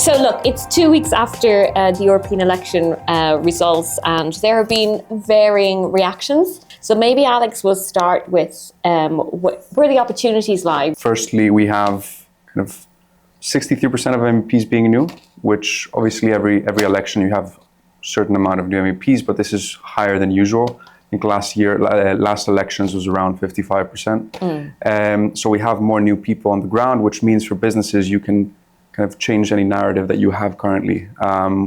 So look, it's 2 weeks after the European election results, and there have been varying reactions. So maybe Alex will start with where the opportunities lie. Firstly, we have kind of 63% of MEPs being new, which obviously every election you have a certain amount of new MEPs, but this is higher than usual. I think last elections was around 55%. So we have more new people on the ground, which means for businesses you can kind of change any narrative that you have currently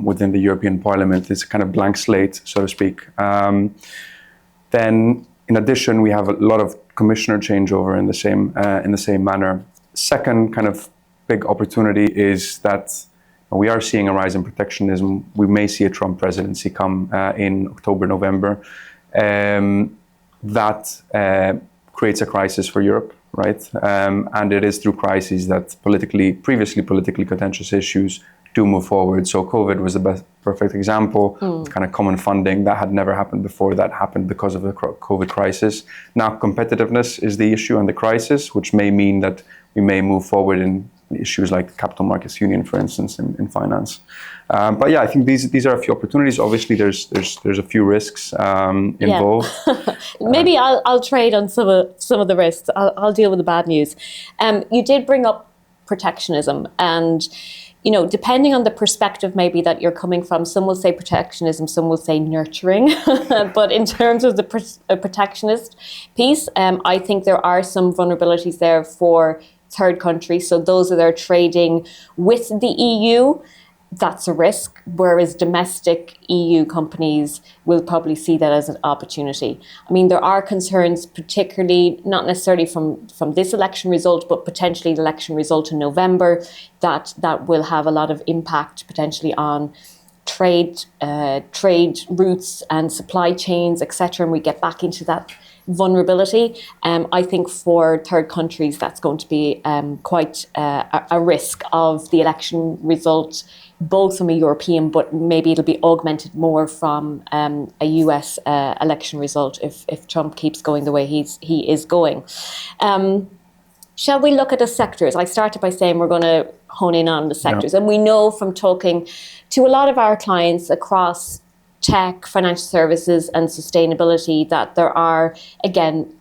within the European Parliament. It's a kind of blank slate, so to speak. Then, in addition, we have a lot of commissioner changeover in the same manner. Second kind of big opportunity is that we are seeing a rise in protectionism. We may see a Trump presidency come in October, November. That creates a crisis for Europe, right? And it is through crises that previously politically contentious issues do move forward. So COVID was the perfect example. Kind of common funding that had never happened before. That happened because of the COVID crisis. Now competitiveness is the issue and the crisis, which may mean that we may move forward in issues like capital markets union, for instance, in finance. But yeah, I think these are a few opportunities. Obviously, there's a few risks involved. Maybe I'll trade on some of the risks. I'll deal with the bad news. You did bring up protectionism, and depending on the perspective maybe that you're coming from, some will say protectionism, some will say nurturing. But in terms of the protectionist piece, I think there are some vulnerabilities there for third countries. So those that are trading with the EU, that's a risk, whereas domestic EU companies will probably see that as an opportunity. I mean, there are concerns, particularly not necessarily from this election result, but potentially the election result in November, that will have a lot of impact potentially on trade routes and supply chains, etc. And we get back into that vulnerability. I think for third countries, that's going to be quite a risk of the election result, both from a European, but maybe it'll be augmented more from a US election result if Trump keeps going the way he is going. Shall we look at the sectors? I started by saying we're going to hone in on the sectors. Yeah. And we know from talking to a lot of our clients across tech, financial services and sustainability that there are, again,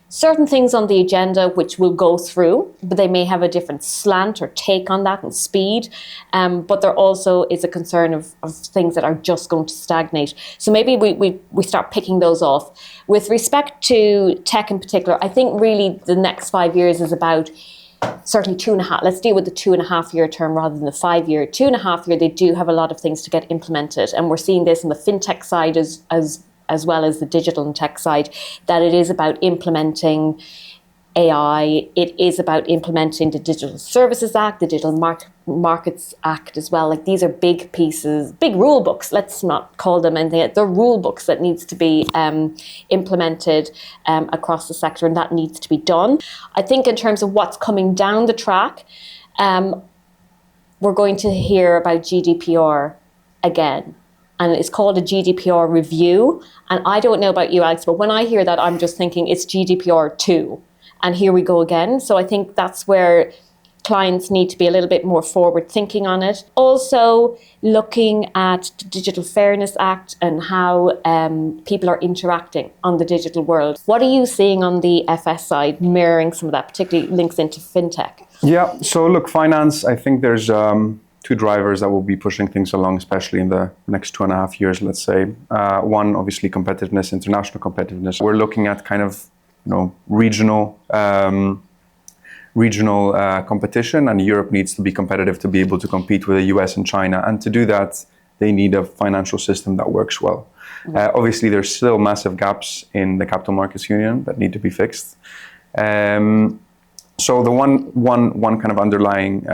certain things on the agenda which will go through, but they may have a different slant or take on that and speed. But there also is a concern of things that are just going to stagnate. So maybe we start picking those off. With respect to tech in particular, I think really the next 5 years is about certainly 2.5. Let's deal with the 2.5 year term rather than the 5 year. 2.5 year, they do have a lot of things to get implemented. And we're seeing this on the fintech side as well as the digital and tech side, that it is about implementing AI. It is about implementing the Digital Services Act, the Digital Markets Act as well. Like, these are big pieces, big rule books. Let's not call them anything. They're rule books that needs to be implemented across the sector, and that needs to be done. I think in terms of what's coming down the track, we're going to hear about GDPR again. And it's called a GDPR review. And I don't know about you, Alex, but when I hear that, I'm just thinking it's GDPR 2. And here we go again. So I think that's where clients need to be a little bit more forward thinking on it. Also looking at the Digital Fairness Act and how people are interacting on the digital world. What are you seeing on the FS side, mirroring some of that, particularly links into fintech? Yeah, so look, finance, I think there's two drivers that will be pushing things along, especially in the next 2.5 years, let's say. One, obviously, competitiveness, international competitiveness. We're looking at kind of, regional competition, and Europe needs to be competitive to be able to compete with the US and China. And to do that, they need a financial system that works well. Obviously, there's still massive gaps in the capital markets union that need to be fixed. So the one kind of underlying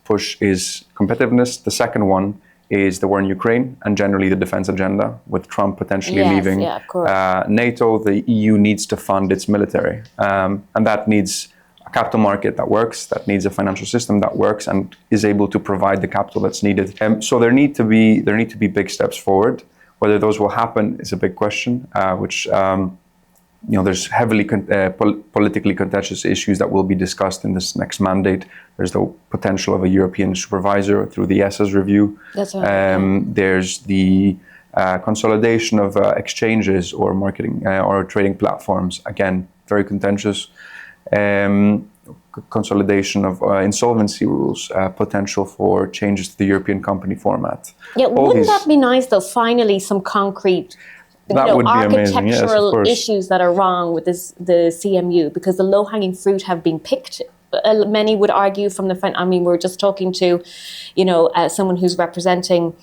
push is competitiveness. The second one is the war in Ukraine and generally the defense agenda, with Trump potentially leaving NATO. The EU needs to fund its military, and that needs a capital market that works, that needs a financial system that works and is able to provide the capital that's needed. So there need to be big steps forward. Whether those will happen is a big question, which there's heavily politically contentious issues that will be discussed in this next mandate. There's the potential of a European supervisor through the ESA's review. That's right. There's the consolidation of exchanges or marketing or trading platforms. Again, very contentious. Consolidation of insolvency rules, potential for changes to the European company format. Yeah, wouldn't that be nice though? Finally, some concrete, that would be amazing. Yes, of architectural course. issues that are wrong with the CMU, because the low-hanging fruit have been picked. Many would argue from the front. I mean, we're just talking to, someone who's representing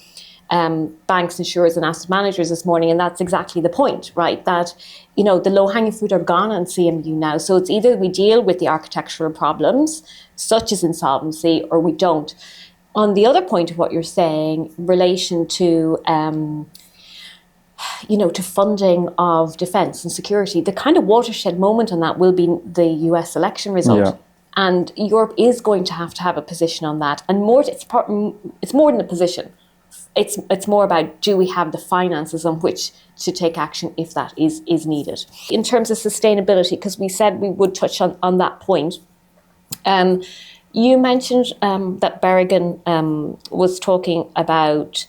banks, insurers, and asset managers this morning, and that's exactly the point, right? That the low-hanging fruit are gone on CMU now. So it's either we deal with the architectural problems, such as insolvency, or we don't. On the other point of what you're saying, in relation to to funding of defence and security, the kind of watershed moment on that will be the US election result. Yeah. And Europe is going to have a position on that. And it's more than a position. It's more about, do we have the finances on which to take action if that is needed. In terms of sustainability, because we said we would touch on that point, you mentioned that Berrigan was talking about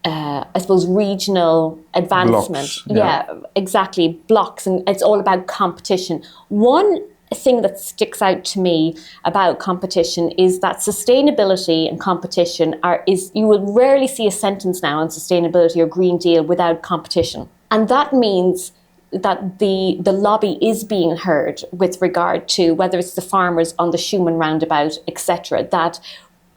I suppose regional advancement. Blocks, yeah. Exactly, blocks, and it's all about competition. One thing that sticks out to me about competition is that sustainability and competition you will rarely see a sentence now on sustainability or Green Deal without competition. And that means that the lobby is being heard with regard to whether it's the farmers on the Schumann roundabout, etc., that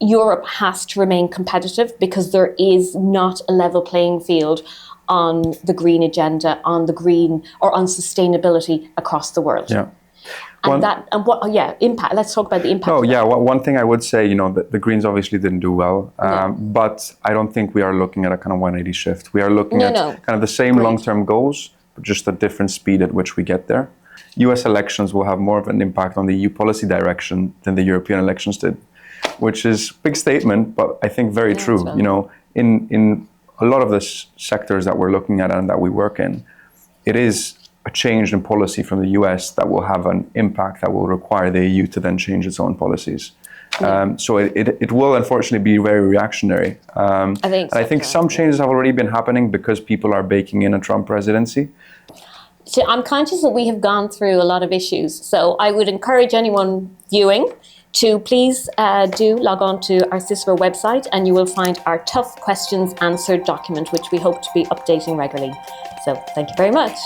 Europe has to remain competitive because there is not a level playing field on the green agenda, on the green or on sustainability across the world. Yeah. Impact. Let's talk about the impact. Oh, yeah. One thing I would say, the Greens obviously didn't do well, but I don't think we are looking at a kind of 180 shift. We are looking at kind of the same long-term goals, but just a different speed at which we get there. US elections will have more of an impact on the EU policy direction than the European elections did, which is a big statement, but I think very true. In a lot of the sectors that we're looking at and that we work in, it is a change in policy from the US that will have an impact that will require the EU to then change its own policies. So it will unfortunately be very reactionary. I think some changes have already been happening because people are baking in a Trump presidency. So I'm conscious that we have gone through a lot of issues. So I would encourage anyone viewing to please do log on to our Cicero website, and you will find our Tough Questions Answered document, which we hope to be updating regularly. So thank you very much.